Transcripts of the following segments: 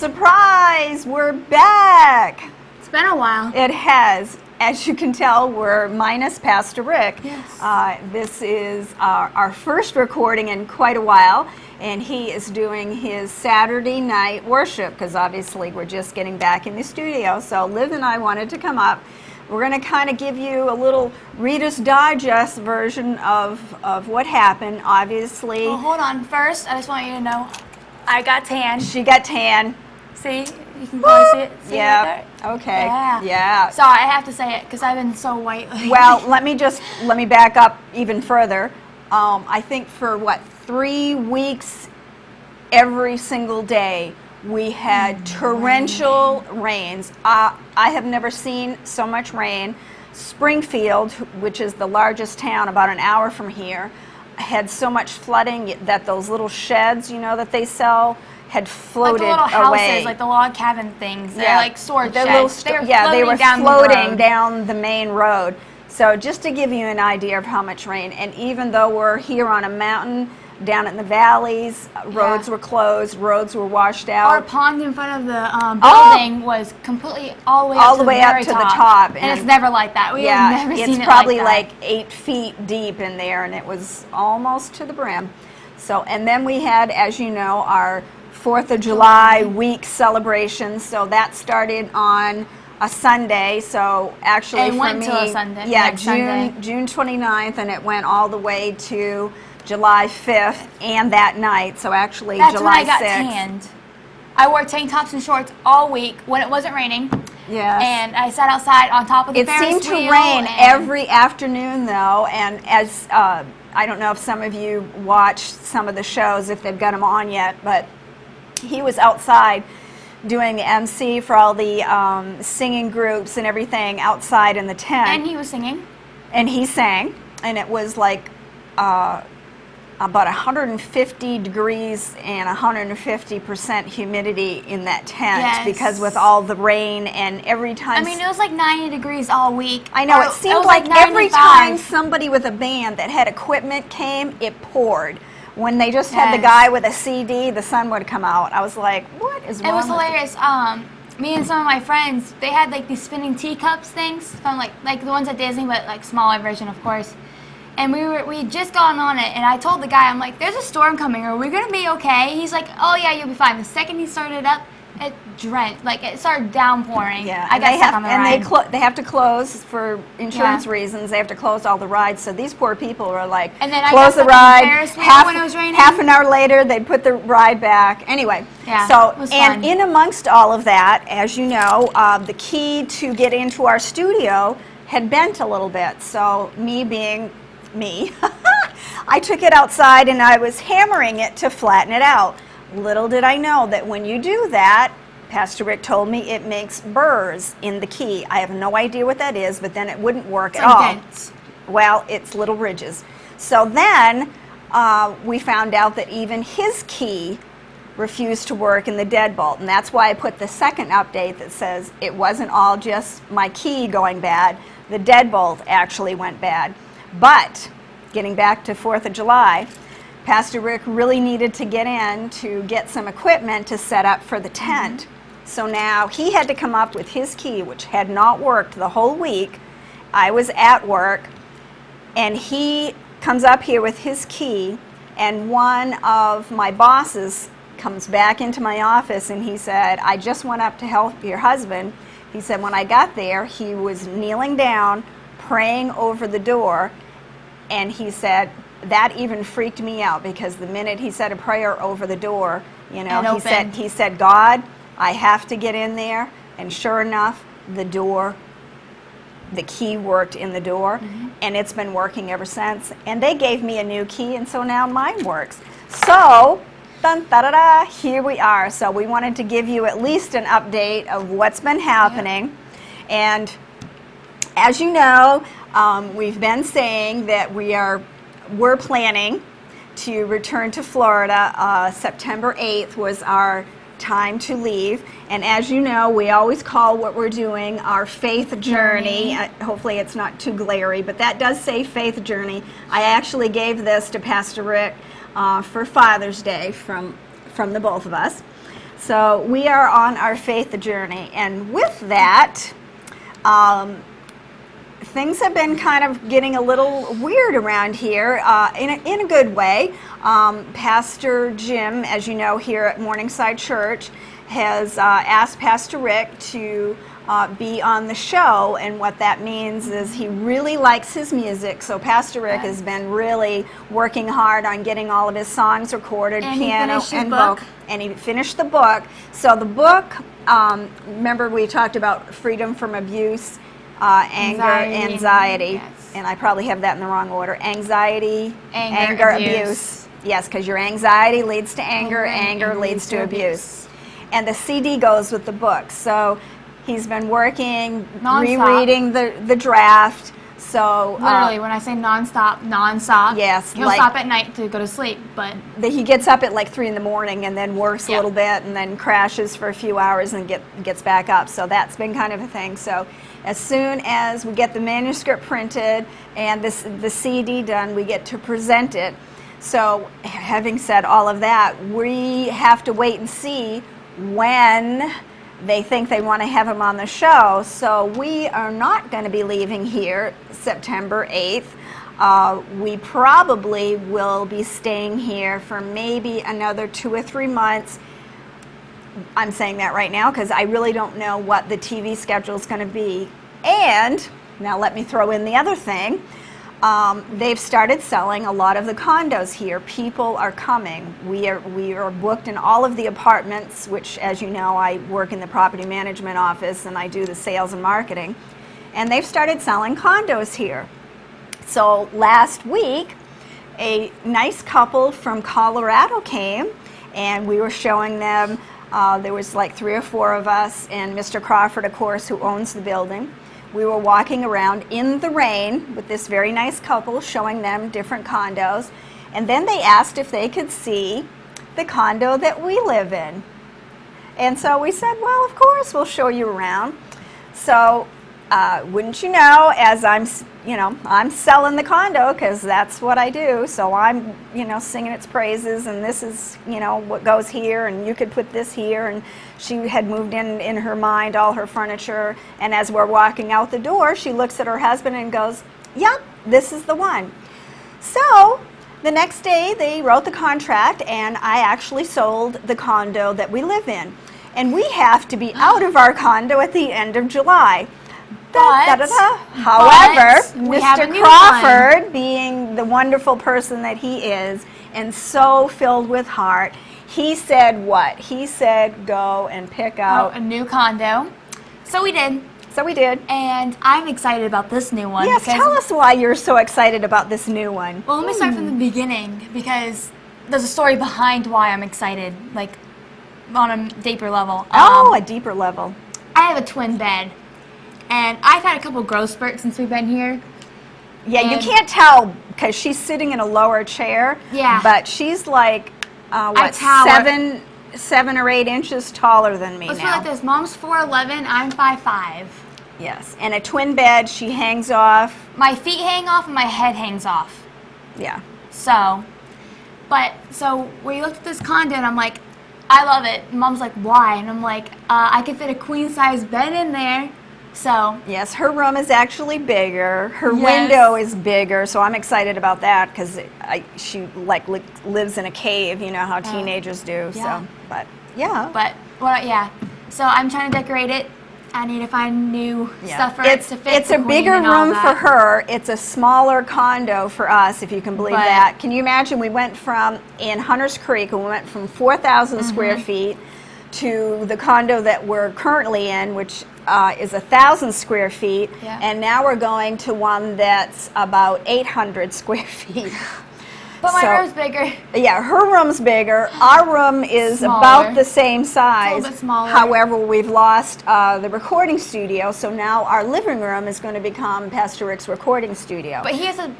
Surprise! We're back! It's been a while. It has. As you can tell, we're minus Pastor Rick. Yes. This is our first recording in quite a while, and he is doing his Saturday night worship, because obviously we're just getting back in the studio. So Liv and I wanted to come up. We're going to kind of give you a little Reader's Digest version of what happened, obviously. Well, hold on. First, I just want you to know, I got tan. She got tan. See? You can probably see it. See yeah. it right there? Okay. Yeah. Yeah. Sorry, I have to say it because I've been so white lately. Well, let me back up even further. I think for 3 weeks, every single day, we had torrential rains. I have never seen so much rain. Springfield, which is the largest town about an hour from here, had so much flooding that those little sheds, that they sell, had floated away. Like the little houses, like the log cabin things. They're like storage sheds. They were floating down the main road. So just to give you an idea of how much rain, and even though we're here on a mountain, down in the valleys, roads were closed, roads were washed out. Our pond in front of the building was completely all the way up to the top. And it's never like that. We have never seen it like that. It's probably like 8 feet deep in there, and it was almost to the brim. So, and then we had, as you know, our 4th of July week celebration. So that started on a Sunday. So actually for went me, to a Sunday. June 29th, and it went all the way to July 5th and that night, so actually That's July 6th. That's when I got tanned. I wore tank tops and shorts all week when it wasn't raining. Yes. And I sat outside on top of the Ferris wheel. It seemed to rain every afternoon, though, and as I don't know if some of you watched some of the shows, if they've got them on yet, but he was outside doing the MC for all the singing groups and everything outside in the tent. And he was singing. And he sang, and it was like about 150 degrees and 150% humidity in that tent because with all the rain and every time... I mean, it was like 90 degrees all week. I know, it seemed like every time somebody with a band that had equipment came, it poured. When they just had the guy with a CD, the sun would come out. I was like, what is wrong? It was hilarious. Me and some of my friends, they had like these spinning teacups things from like the ones at Disney, but like smaller version, of course. And we had just gotten on it, and I told the guy, I'm like, there's a storm coming, are we going to be okay? He's like, oh yeah, you'll be fine. The second he started up, it drenched, like it started downpouring. Yeah, I got stuck on the ride. And they have to close for insurance reasons. They have to close all the rides, so these poor people were like, and then close the ride. When it was raining. Half an hour later, they'd put the ride back. Anyway, so it was fun. In amongst all of that, as you know, the key to get into our studio had bent a little bit. So me being me, I took it outside and I was hammering it to flatten it out. Little did I know that when you do that, Pastor Rick told me it makes burrs in the key. I have no idea what that is, but then it wouldn't work at all. Well, it's little ridges. So then we found out that even his key refused to work in the deadbolt, and that's why I put the second update that says it wasn't all just my key going bad. The deadbolt actually went bad. But getting back to 4th of July, Pastor Rick really needed to get in to get some equipment to set up for the tent. So now he had to come up with his key, which had not worked the whole week. I was at work, and he comes up here with his key, and one of my bosses comes back into my office, and he said, I just went up to help your husband. He said when I got there, he was kneeling down, praying over the door, and he said that even freaked me out because the minute he said a prayer over the door, he said, God, I have to get in there, and sure enough, the key worked in the door, and it's been working ever since. And they gave me a new key, and so now mine works. So, here we are. So we wanted to give you at least an update of what's been happening, and as you know, we've been saying that we're planning to return to Florida. September 8th was our time to leave, and as you know, we always call what we're doing our faith journey. Hopefully it's not too glary, but that does say faith journey. I actually gave this to Pastor Rick for Father's Day from the both of us. So we are on our faith journey, and with that, things have been kind of getting a little weird around here in a good way. Pastor Jim, as you know, here at Morningside Church, has asked Pastor Rick to be on the show, and what that means is he really likes his music. So Pastor Rick has been really working hard on getting all of his songs recorded, and piano and vocal, and he finished the book. So the book, remember we talked about freedom from abuse, anger, anxiety, yes. And I probably have that in the wrong order. Anxiety, anger, abuse. Yes, because your anxiety leads to anger, anger leads to abuse. And the CD goes with the book. So he's been working, rereading the draft. So literally, when I say nonstop. Yes, he'll stop at night to go to sleep, but he gets up at like 3 in the morning and then works a little bit and then crashes for a few hours and gets back up. So that's been kind of a thing. So as soon as we get the manuscript printed and the CD done, we get to present it. So having said all of that, we have to wait and see when they think they want to have him on the show. So we are not going to be leaving here September 8th. We probably will be staying here for maybe another 2 or 3 months. I'm saying that right now because I really don't know what the TV schedule is going to be. And now let me throw in the other thing. They've started selling a lot of the condos here. People are coming. We are booked in all of the apartments, which, as you know, I work in the property management office and I do the sales and marketing. And they've started selling condos here. So last week, a nice couple from Colorado came, and we were showing them. There was like 3 or 4 of us, and Mr. Crawford, of course, who owns the building. We were walking around in the rain with this very nice couple, showing them different condos. And then they asked if they could see the condo that we live in. And so we said, well, of course, we'll show you around. So wouldn't you know, as I'm selling the condo because that's what I do. So I'm, singing its praises, and this is, what goes here, and you could put this here. And she had moved in her mind all her furniture. And as we're walking out the door, she looks at her husband and goes, yep, this is the one. So the next day they wrote the contract, and I actually sold the condo that we live in. And we have to be out of our condo at the end of July. However, Mr. Crawford, being the wonderful person that he is and so filled with heart, he said what? He said go and pick out a new condo. So we did. And I'm excited about this new one. Yes, tell us why you're so excited about this new one. Well, let me start from the beginning, because there's a story behind why I'm excited, like on a deeper level. A deeper level. I have a twin bed. And I've had a couple growth spurts since we've been here. Yeah, you can't tell because she's sitting in a lower chair. Yeah. But she's like, 7 or 8 inches taller than me now. Let's put it like this. Mom's 4'11", I'm 5'5". Yes, and a twin bed, she hangs off. My feet hang off and my head hangs off. Yeah. So we looked at this condo and I'm like, I love it. And Mom's like, why? And I'm like, I could fit a queen-size bed in there. So yes, her room is actually bigger. Her window is bigger, so I'm excited about that because she lives in a cave. You know how teenagers do. Yeah. So, but yeah. So I'm trying to decorate it. I need to find new stuff for it to fit. It's a bigger room for her. It's a smaller condo for us, if you can believe that. Can you imagine? We went in Hunters Creek, we went from 4,000 square feet to the condo that we're currently in, which is 1,000 square feet, and now we're going to one that's about 800 square feet. But my room's bigger. Yeah, her room's bigger. Our room is about the same size. A little bit smaller. However, we've lost the recording studio, so now our living room is going to become Pastor Rick's recording studio. But he has a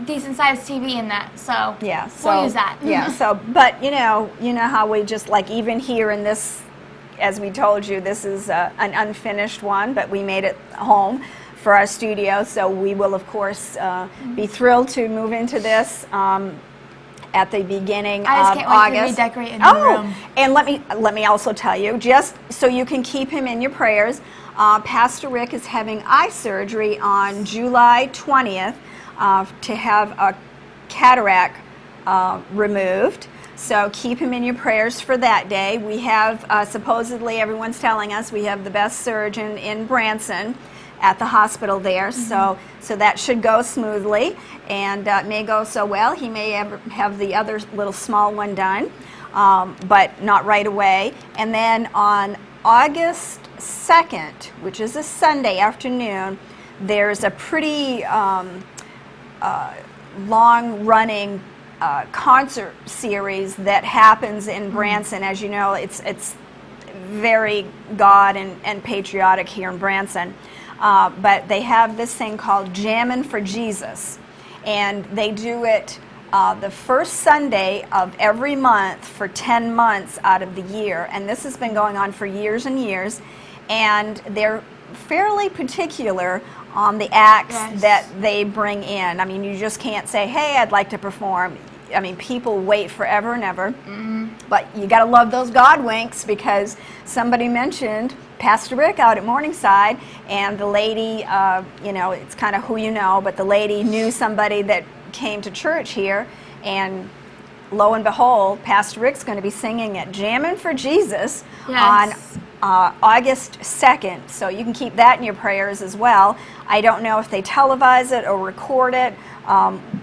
decent sized TV in that, so we'll use that. Yeah. So, but you know how we just even here in this, as we told you, this is an unfinished one, but we made it home for our studio, so we will of course be thrilled to move into this. at the beginning I just of can't wait August. to redecorate a new room. And let me also tell you, just so you can keep him in your prayers, Pastor Rick is having eye surgery on July 20th to have a cataract removed. So keep him in your prayers for that day. We have, supposedly, everyone's telling us, we have the best surgeon in Branson at the hospital there. So that should go smoothly, and it may go so well. He may have the other little small one done, but not right away. And then on August 2nd, which is a Sunday afternoon, there's a pretty long-running concert series that happens in Branson. As you know, it's very God and patriotic here in Branson. But they have this thing called Jammin' for Jesus, and they do it the first Sunday of every month for 10 months out of the year. And this has been going on for years and years, and they're fairly particular on the acts that they bring in. I mean, you just can't say, hey, I'd like to perform. I mean, people wait forever and ever. But you got to love those God winks, because somebody mentioned Pastor Rick out at Morningside, and the lady, you know, it's kind of who you know, but the lady knew somebody that came to church here, and lo and behold, Pastor Rick's going to be singing at Jammin' for Jesus on August 2nd, so you can keep that in your prayers as well. I don't know if they televise it or record it.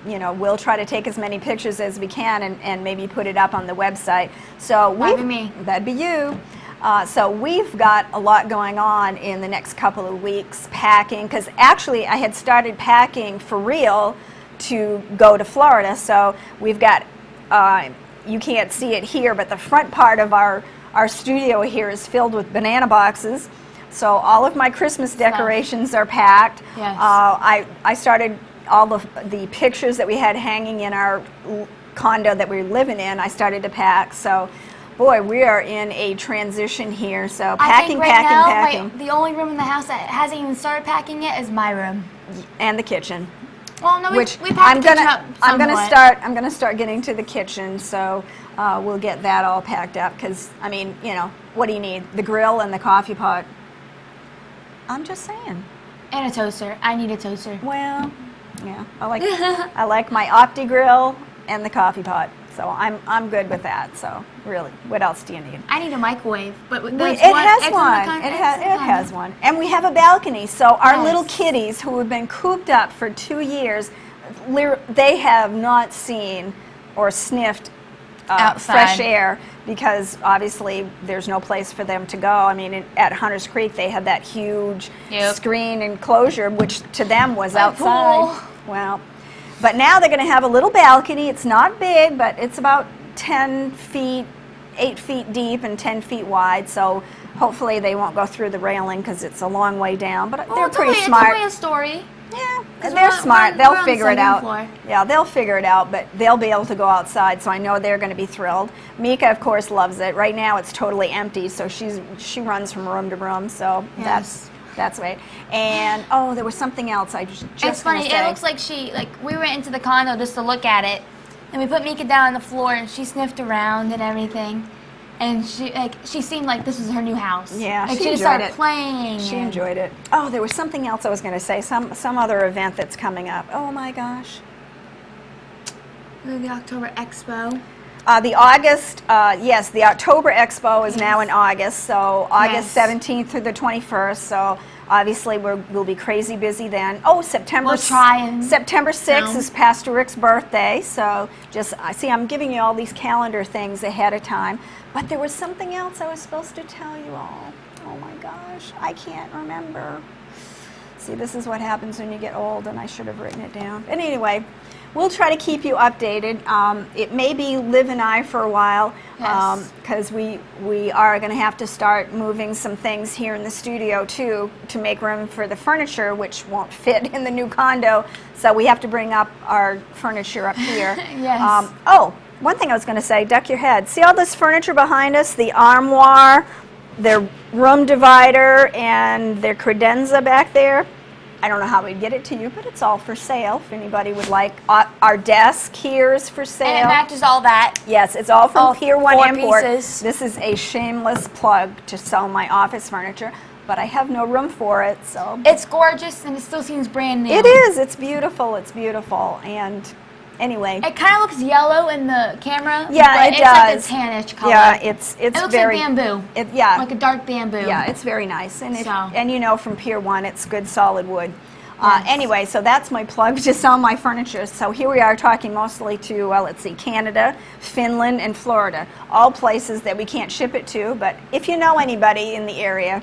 You know, we'll try to take as many pictures as we can and maybe put it up on the website. So that'd be me. That'd be you. So we've got a lot going on in the next couple of weeks, packing, because actually I had started packing for real to go to Florida. So we've got, you can't see it here, but the front part of our studio here is filled with banana boxes. So all of my Christmas decorations are packed. Yes. I started all the pictures that we had hanging in our condo that we were living in, I started to pack. So, boy, we are in a transition here. So packing, packing. The only room in the house that hasn't even started packing yet is my room. And the kitchen. Well, no, we packed the kitchen up I'm gonna start getting to the kitchen, so we'll get that all packed up. Because I mean, you know, what do you need? The grill and the coffee pot. I'm just saying. And a toaster. I need a toaster. Well, yeah, I like my Opti grill and the coffee pot. So I'm good with that. So really, what else do you need? I need a microwave, but It has one, and we have a balcony. So our little kitties who have been cooped up for 2 years, they have not seen or sniffed fresh air, because obviously there's no place for them to go. I mean, at Hunters Creek they had that huge screen enclosure, which to them was outside. Pool. Well. But now they're going to have a little balcony. It's not big, but it's about 10 feet, 8 feet deep and 10 feet wide. So hopefully they won't go through the railing, because it's a long way down. But they're pretty smart. It's only a story. Yeah, and they're smart. They'll figure it out. Yeah, they'll figure it out, but they'll be able to go outside, so I know they're going to be thrilled. Mika, of course, loves it. Right now it's totally empty, so she runs from room to room, so that's right. And there was something else I just It's funny. It looks like we went into the condo just to look at it, and we put Mika down on the floor, and she sniffed around and everything, and she seemed like this was her new house. Yeah, she enjoyed just started it. playing. She enjoyed it. Oh, there was something else I was going to say. Some other event that's coming up. Oh my gosh. The October Expo. The October Expo is now in August, so August 17th through the 21st, so obviously we'll be crazy busy then. Oh, September 6th is Pastor Rick's birthday, so I'm giving you all these calendar things ahead of time, but there was something else I was supposed to tell you all. Oh my gosh, I can't remember. See, this is what happens when you get old, and I should have written it down. But anyway, we'll try to keep you updated. It may be Liv and I for a while, because we are going to have to start moving some things here in the studio too, to make room for the furniture, which won't fit in the new condo. So we have to bring up our furniture up here. Yes. One thing I was going to say, duck your head. See all this furniture behind us? The armoire, their room divider, and their credenza back there? I don't know how we'd get it to you, but it's all for sale if anybody would like. Our desk here is for sale. And it matches all that. Yes, it's all from All Pier 1 4 Import. pieces. This is a shameless plug to sell my office furniture, but I have no room for it, so. It's gorgeous and it still seems brand new. It is. It's beautiful. It's beautiful. And anyway. It kind of looks yellow in the camera. Yeah, but it it's does. like a tannish color. Yeah, it's it looks very. like bamboo. Yeah. Like a dark bamboo. Yeah, it's very nice. And, So. and you know from Pier 1, it's good solid wood. Yes. Anyway, so that's my plug to sell my furniture. So here we are talking mostly to, well, let's see, Canada, Finland, and Florida. All places that we can't ship it to, but if you know anybody in the area.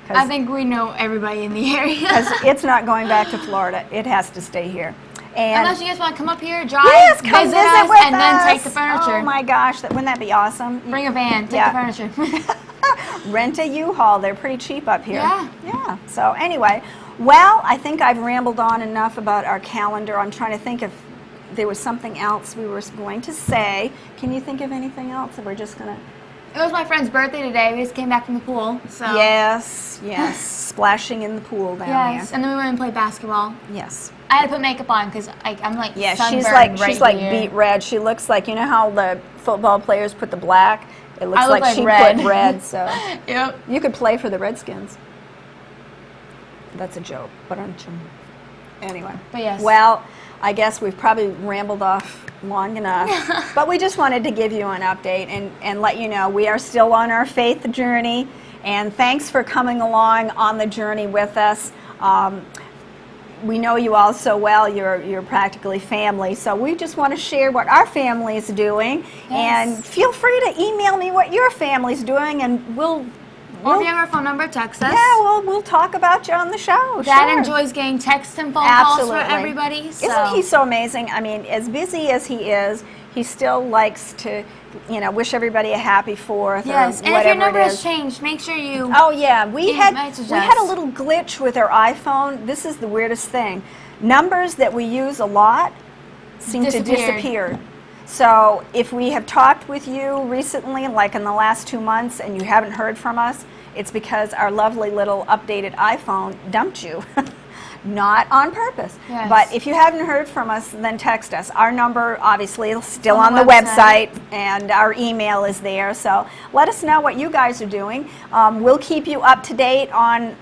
I think we know everybody in the area. Because it's not going back to Florida. It has to stay here. And Unless you guys want to come up here, drive, yes, come visit visit us, with and us. then take the furniture. Oh my gosh, wouldn't that be awesome? Bring a van, take Yeah. the furniture. Rent a U-Haul. They're pretty cheap up here. Yeah. Yeah. So anyway, well, I think I've rambled on enough about our calendar. I'm trying to think if there was something else we were going to say. Can you think of anything else? Or we're just going to... It was my friend's birthday today. We just came back from the pool. So. Yes, yes. Splashing in the pool down Yes, there. and then we went and played basketball. Yes. I had to put makeup on because I'm like Yeah, sunburned she's like here. beet red. She looks like, you know how the football players put the black? It looks I look like she red. put red, so Yep. you could play for the Redskins. That's a joke, but anyway. But yes. Well, I guess we've probably rambled off long enough, but we just wanted to give you an update and let you know we are still on our faith journey, and thanks for coming along on the journey with us. We know you all so well. You're practically family, so we just want to share what our family is doing. Yes. And feel free to email me what your family's doing, and Or if you have our phone number, text us. yeah, we'll talk about you on the show. Dad sure. enjoys getting texts and phone Absolutely. calls for everybody. So. Isn't he so amazing? I mean, as busy as he is, he still likes to, wish everybody a happy 4th Yes, or and if whatever your it number is. has changed, make sure you. Oh yeah, we had message we had a us. little glitch with our iPhone. This is the weirdest thing. Numbers that we use a lot seem to Disappeared. disappear. So if we have talked with you recently, like in the last 2 months, and you haven't heard from us, it's because our lovely little updated iPhone dumped you. Not on purpose. Yes. But if you haven't heard from us, then text us. Our number, obviously, is still on On the the website, website. and our email is there. So let us know what you guys are doing. We'll keep you up to date on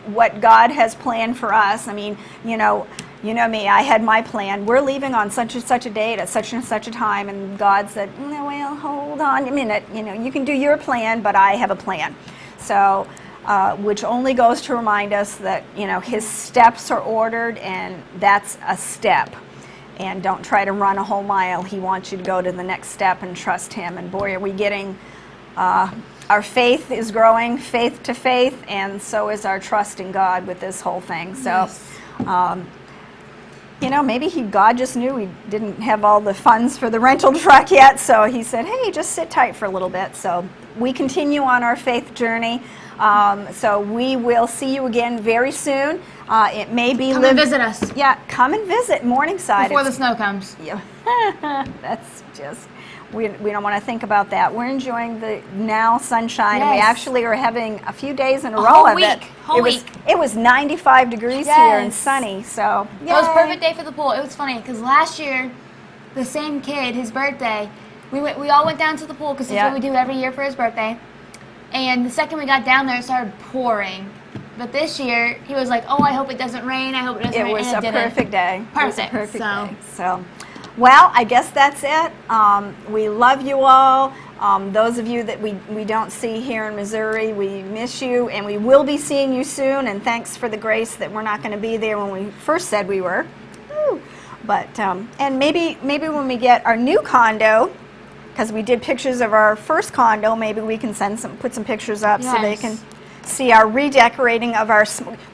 what God has planned for us. I mean, you know me, I had my plan. We're leaving on such and such a date at such and such a time, and God said, "No, well, hold on a minute. You can do your plan, but I have a plan." So, which only goes to remind us that, His steps are ordered, and that's a step. And don't try to run a whole mile. He wants you to go to the next step and trust Him. And boy, are we getting, our faith is growing, faith to faith, and so is our trust in God with this whole thing. So, Yes. maybe God just knew we didn't have all the funds for the rental truck yet, so He said, hey, just sit tight for a little bit. So we continue on our faith journey. So we will see you again very soon. It may be Come and visit us Yeah, come and visit Morningside. before the snow comes. Yeah. That's just, we don't want to think about that. We're enjoying the now sunshine, and we Yes. actually are having a few days in a row whole of week, it. whole week. It was 95 degrees here and Yes. sunny, so It was a yay. perfect day for the pool. It was funny because last year, the same kid, his birthday, we all went down to the pool because that's Yeah. what we do every year for his birthday. And the second we got down there, it started pouring. But this year, he was like, "Oh, I hope it doesn't rain. I hope it doesn't It rain." was and a didn't. perfect day. It was a Perfect, perfect so. day. So, well, I guess that's it. We love you all. Those of you that we don't see here in Missouri, we miss you, and we will be seeing you soon. And thanks for the grace that we're not going to be there when we first said we were. Woo. But and maybe when we get our new condo, because we did pictures of our first condo, maybe we can put some pictures up so they Yes. can see our redecorating of our.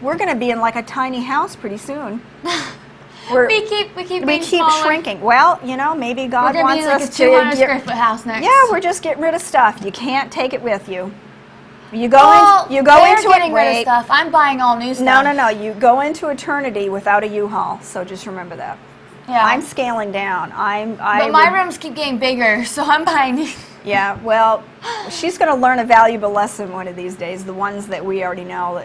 We're going to be in like a tiny house pretty soon. We keep being smaller. shrinking. Well, maybe We're God gonna wants be in like a us to 200 get. square foot house next. Yeah, we're just getting rid of stuff. You can't take it with you. You go Well, in. You go they're into getting it. rid of Wait. stuff. I'm buying all new stuff. No. You go into eternity without a U-Haul. So just remember that. Yeah. I'm scaling down. But my rooms keep getting bigger, so I'm buying new. Yeah, well, she's going to learn a valuable lesson one of these days. The ones that we already know.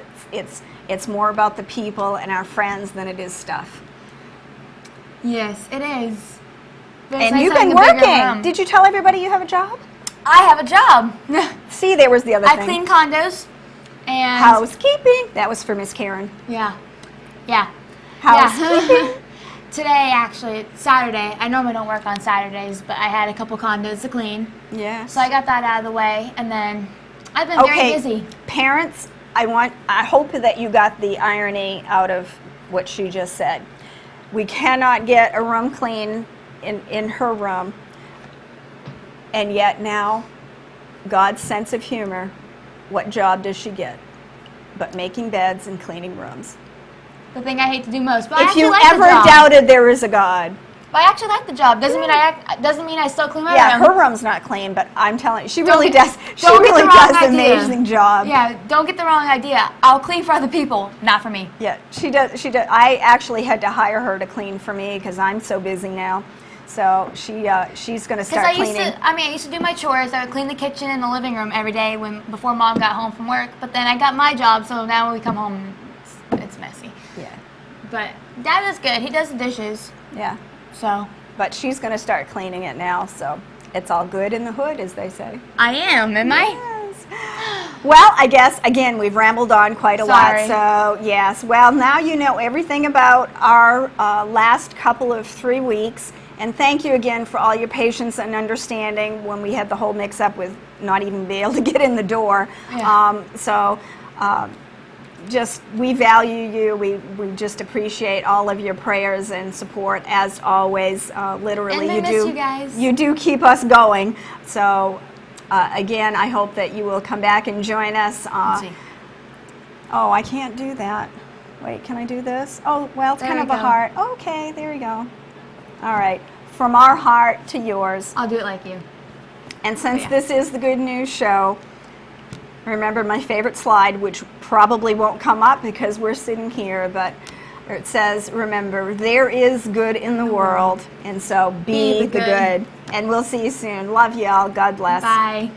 It's more about the people and our friends than it is stuff. Yes, it is. But it's And nice you've having been a bigger working. room. Did you tell everybody you have a job? I have a job. See, there was the other I thing. clean condos. And Housekeeping. That was for Miss Karen. Yeah. Yeah. Housekeeping. Today, actually, it's Saturday. I normally don't work on Saturdays, but I had a couple condos to clean. Yes. So I got that out of the way, and then I've been very busy. Parents, I hope that you got the irony out of what she just said. We cannot get a room clean in her room, and yet now, God's sense of humor, what job does she get? But making beds and cleaning rooms. The thing I hate to do most. But I If actually you like ever the job. doubted there is a God. But I actually like the job. Doesn't mean I still clean my Yeah, room. her room's not clean, but I'm telling you, she Don't really get- does. She don't get the really wrong does an idea. amazing job. Yeah, don't get the wrong idea. I'll clean for other people, not for me. Yeah, she does. She does. I actually had to hire her to clean for me because I'm so busy now. So she's going to start cleaning. I used to do my chores. I would clean the kitchen and the living room every day before Mom got home from work. But then I got my job, so now when we come home, it's messy. Yeah, But Dad is good. He does the dishes. yeah. So But she's going to start cleaning it now. So it's all good in the hood, as they say. I am I? Yes. Well, I guess, again, we've rambled on quite a Sorry. lot. So, yes. Well, now you know everything about our last couple of 3 weeks. And thank you again for all your patience and understanding when we had the whole mix-up with not even being able to get in the door. Yeah. Just, we value you. We just appreciate all of your prayers and support, as always. Literally, And I miss you guys. You do keep us going. So, again, I hope that you will come back and join us. Let's see. Oh, I can't do that. Wait, can I do this? Oh, well, it's There kind we of a go. heart. Okay, there we go. All right. From our heart to yours. I'll do it like you. And since yeah. this is the Good News Show, remember my favorite slide, which probably won't come up because we're sitting here, but it says, remember, there is good in the world, and so be the good. And we'll see you soon. Love y'all. God bless. Bye.